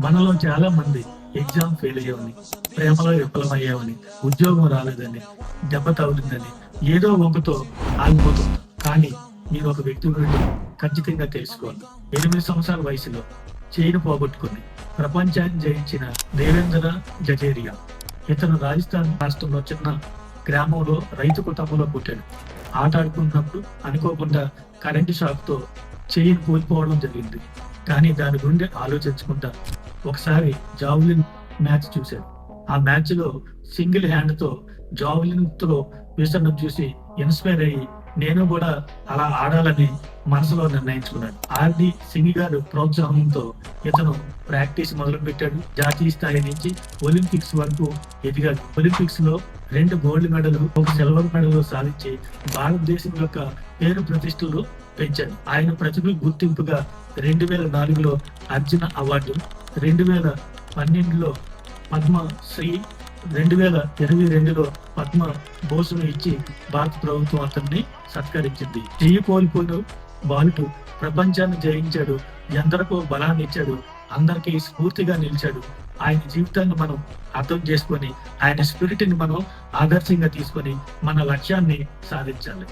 మనలో చాలా మంది ఎగ్జామ్ ఫెయిల్ అయ్యామని, ప్రేమలో విఫలమయ్యామని, ఉద్యోగం రాలేదని, దెబ్బ తగిలిందని, ఏదో ఒకతో ఆగిపోతుంటాం. కానీ మీరు ఒక వ్యక్తి గురించి ఖచ్చితంగా తెలుసుకోవాలి. 8 సంవత్సరాల వయసులో చేయిని పోగొట్టుకుని ప్రపంచాన్ని జయించిన దేవేంద్ర జజేరియా. ఇతను రాజస్థాన్ రాష్ట్రంలో చిన్న గ్రామంలో రైతు కుటుంబంలో పుట్టాడు. ఆట ఆడుకున్నప్పుడు అనుకోకుండా కరెంటు షాక్తో చేయిని కూలిపోవడం జరిగింది. కానీ దాని గురించి ఆలోచించకుండా ఒకసారి జావ్లిన్ మ్యాచ్ చూశాడు. ఆ మ్యాచ్ లో సింగిల్ హ్యాండ్ తో జావ్లిన్ తో విసరడం చూసి ఇన్స్పైర్ అయ్యి నేను కూడా అలా ఆడాలని మనసులో నిర్ణయించుకున్నాడు. ఆర్డి సింగ్ గారు ప్రోత్సాహంతో ఇతను ప్రాక్టీస్ మొదలు పెట్టాడు. జాతీయ స్థాయి నుంచి ఒలింపిక్స్ వరకు ఎదిగాడు. ఒలింపిక్స్ లో 2 గోల్డ్ మెడల్, 1 సిల్వర్ మెడల్ సాధించి భారతదేశం యొక్క పేరు ప్రతిష్టలు పెంచాడు. ఆయన ప్రతిభ గుర్తింపుగా 2004లో అర్జున అవార్డు, 2012లో పద్మశ్రీ, 2022లో పద్మ భూషణ్ ఇచ్చి భారత ప్రభుత్వం అతన్ని సత్కరించింది. చెయ్యి కోల్పోయిన బాలుడు ప్రపంచాన్ని జయించాడు. ఎందరికో బలాన్ని ఇచ్చాడు. అందరికీ స్ఫూర్తిగా నిలిచాడు. ఆయన జీవితాన్ని మనం అర్థం చేసుకొని ఆయన స్పిరిట్ ని మనం ఆదర్శంగా తీసుకొని మన లక్ష్యాన్ని సాధించాలి.